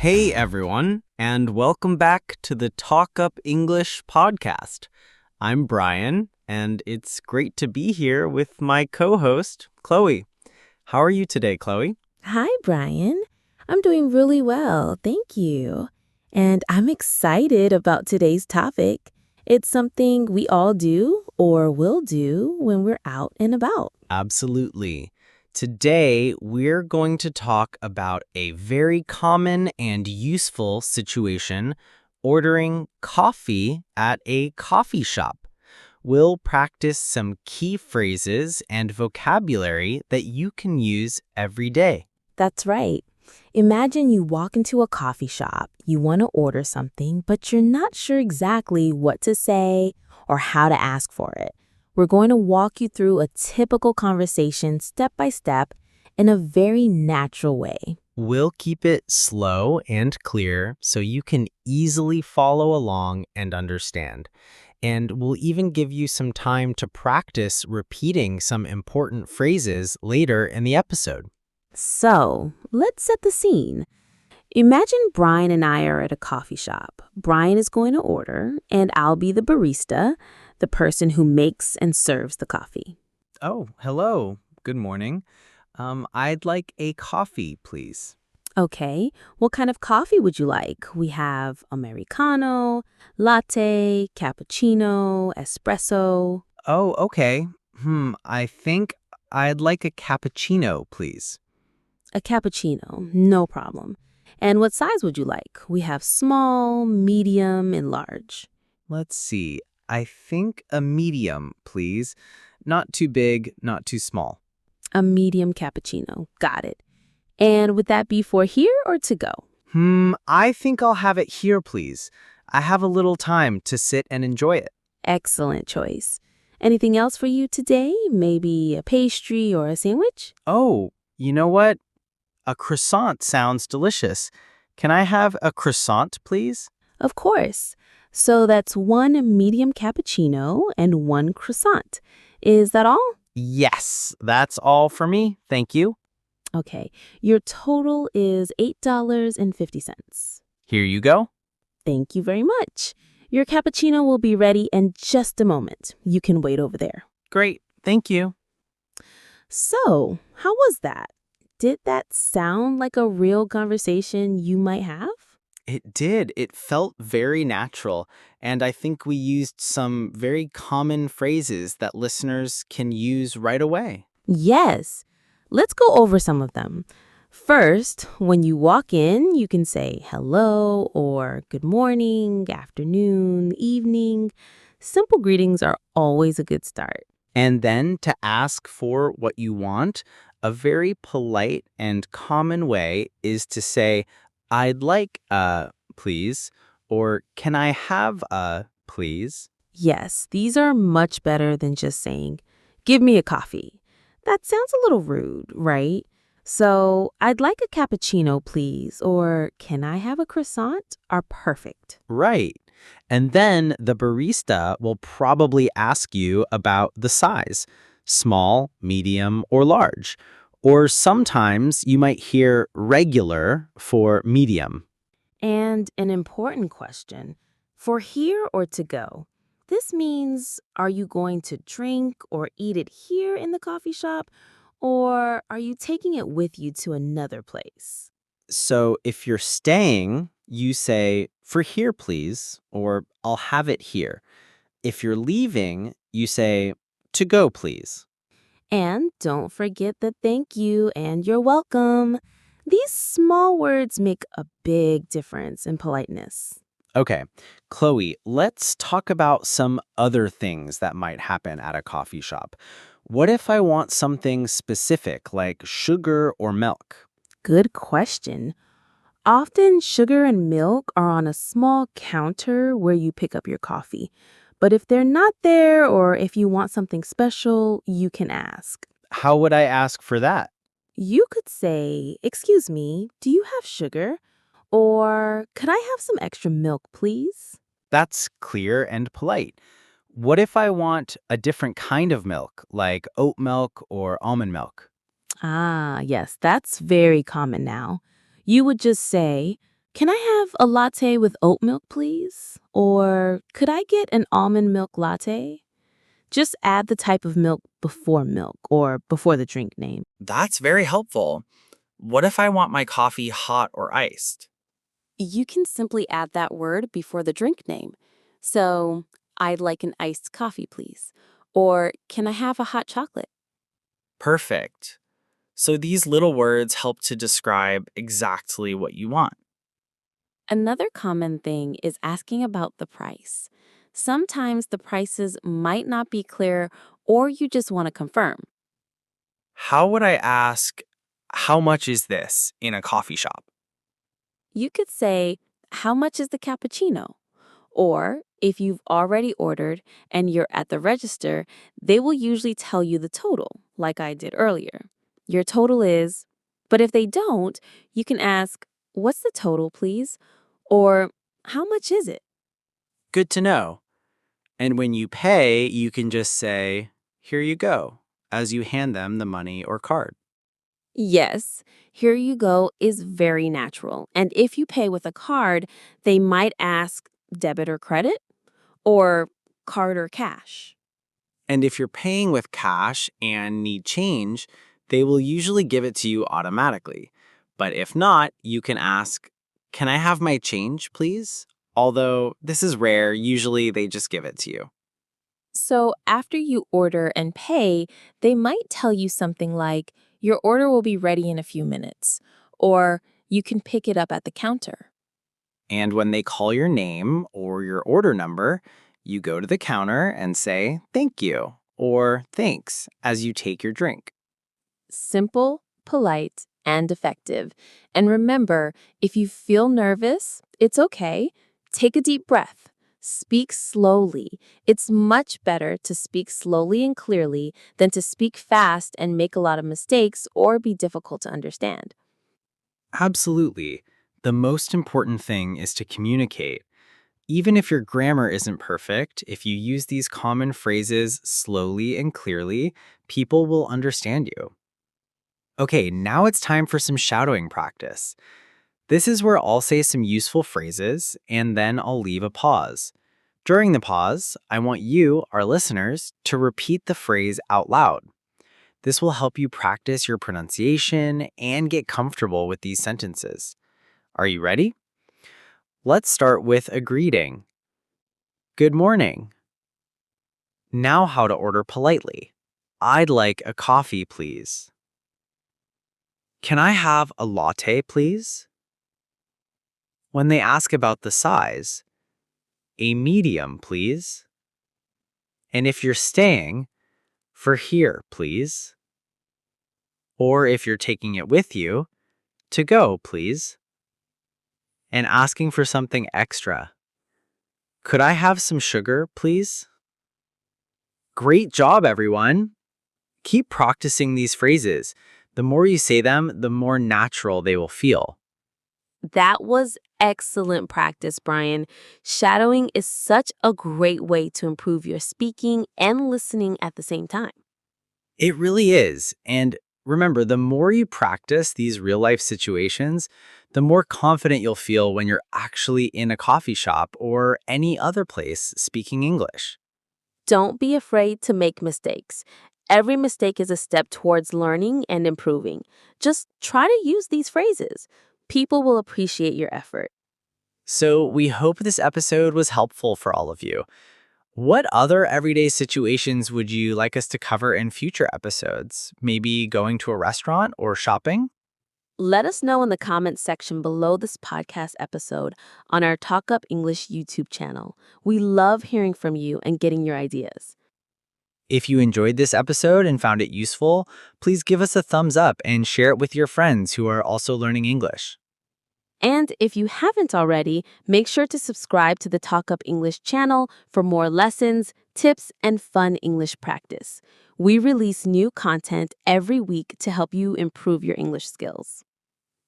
Hey everyone, and welcome back to the TalkUp English podcast. I'm Brian, and it's great to be here with my co-host, Chloe. How are you today, Chloe? Hi, Brian. I'm doing really well, thank you. And I'm excited about today's topic. It's something we all do or will do when we're out and about. Absolutely. Today, we're going to talk about a very common and useful situation, ordering coffee at a coffee shop. We'll practice some key phrases and vocabulary that you can use every day. That's right. Imagine you walk into a coffee shop, you want to order something, but you're not sure exactly what to say or how to ask for it. We're going to walk you through a typical conversation step by step in a very natural way. We'll keep it slow and clear so you can easily follow along and understand. And we'll even give you some time to practice repeating some important phrases later in the episode. So, let's set the scene. Imagine Brian and I are at a coffee shop. Brian is going to order, and I'll be the barista, the person who makes and serves the coffee. Oh, hello. Good morning. I'd like a coffee, please. Okay, what kind of coffee would you like? We have Americano, latte, cappuccino, espresso. Oh, okay. I think I'd like a cappuccino, please. A cappuccino, no problem. And what size would you like? We have small, medium, and large. Let's see. I think a medium, please. Not too big, not too small. A medium cappuccino. Got it. And would that be for here or to go? I think I'll have it here, please. I have a little time to sit and enjoy it. Excellent choice. Anything else for you today? Maybe a pastry or a sandwich? Oh, you know what? A croissant sounds delicious. Can I have a croissant, please? Of course. So that's one medium cappuccino and one croissant. Is that all? Yes, that's all for me. Thank you. Okay. Your total is $8.50. Here you go. Thank you very much. Your cappuccino will be ready in just a moment. You can wait over there. Great. Thank you. So, how was that? Did that sound like a real conversation you might have? It did. It felt very natural. And I think we used some very common phrases that listeners can use right away. Yes. Let's go over some of them. First, when you walk in, you can say hello or good morning, afternoon, evening. Simple greetings are always a good start. And then to ask for what you want, a very polite and common way is to say, I'd like a, please, or can I have a, please? Yes, these are much better than just saying, give me a coffee. That sounds a little rude, right? So, I'd like a cappuccino, please, or can I have a croissant? Are perfect. Right. And then the barista will probably ask you about the size, small, medium, or large. Or sometimes you might hear regular for medium. And an important question, for here or to go? This means, are you going to drink or eat it here in the coffee shop, or are you taking it with you to another place? So if you're staying, you say, for here, please, or I'll have it here. If you're leaving, you say, to go, please. And don't forget the thank you and you're welcome. These small words make a big difference in politeness. Okay, Chloe, let's talk about some other things that might happen at a coffee shop. What if I want something specific like sugar or milk? Good question. Often sugar and milk are on a small counter where you pick up your coffee. But if they're not there or if you want something special, you can ask. How would I ask for that? You could say, excuse me, do you have sugar? Or could I have some extra milk, please? That's clear and polite. What if I want a different kind of milk, like oat milk or almond milk? Ah, yes, that's very common now. You would just say, Can I have a latte with oat milk, please? Or could I get an almond milk latte? Just add the type of milk or before the drink name. That's very helpful. What if I want my coffee hot or iced? You can simply add that word before the drink name. So, I'd like an iced coffee, please. Or, can I have a hot chocolate? Perfect. So these little words help to describe exactly what you want. Another common thing is asking about the price. Sometimes the prices might not be clear or you just want to confirm. How would I ask, how much is this in a coffee shop? You could say, "How much is the cappuccino?" Or, if you've already ordered and you're at the register, they will usually tell you the total, like I did earlier. Your total is, but if they don't, you can ask, "What's the total, please?" Or, "How much is it?" Good to know. And when you pay, you can just say, here you go, as you hand them the money or card. Yes, "Here you go" is very natural. And if you pay with a card, they might ask debit or credit, or card or cash. And if you're paying with cash and need change, they will usually give it to you automatically. But if not, you can ask, can I have my change, please? Although this is rare, usually they just give it to you. So after you order and pay, they might tell you something like, your order will be ready in a few minutes, or you can pick it up at the counter. And when they call your name or your order number, you go to the counter and say, thank you, or thanks, as you take your drink. Simple, polite, and effective. And remember, if you feel nervous, it's okay. Take a deep breath. Speak slowly. It's much better to speak slowly and clearly than to speak fast and make a lot of mistakes or be difficult to understand. Absolutely. The most important thing is to communicate. Even if your grammar isn't perfect, if you use these common phrases slowly and clearly, people will understand you. Okay, now it's time for some shadowing practice. This is where I'll say some useful phrases and then I'll leave a pause. During the pause, I want you, our listeners, to repeat the phrase out loud. This will help you practice your pronunciation and get comfortable with these sentences. Are you ready? Let's start with a greeting. Good morning. Now how to order politely. I'd like a coffee, please. Can I have a latte, please? When they ask about the size, a medium, please. And if you're staying, for here, please. Or if you're taking it with you, to go, please. And asking for something extra. Could I have some sugar, please? Great job, everyone! Keep practicing these phrases. The more you say them, the more natural they will feel. That was excellent practice, Brian. Shadowing is such a great way to improve your speaking and listening at the same time. It really is. And remember, the more you practice these real life situations, the more confident you'll feel when you're actually in a coffee shop or any other place speaking English. Don't be afraid to make mistakes. Every mistake is a step towards learning and improving. Just try to use these phrases. People will appreciate your effort. So, we hope this episode was helpful for all of you. What other everyday situations would you like us to cover in future episodes? Maybe going to a restaurant or shopping? Let us know in the comments section below this podcast episode on our TalkUp English YouTube channel. We love hearing from you and getting your ideas. If you enjoyed this episode and found it useful, please give us a thumbs up and share it with your friends who are also learning English. And if you haven't already, make sure to subscribe to the TalkUp English channel for more lessons, tips, and fun English practice. We release new content every week to help you improve your English skills.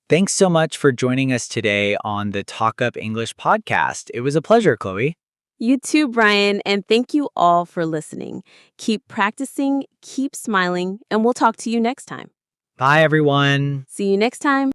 Thanks so much for joining us today on the TalkUp English podcast. It was a pleasure, Chloe. You too, Brian, and thank you all for listening. Keep practicing, keep smiling, and we'll talk to you next time. Bye, everyone. See you next time.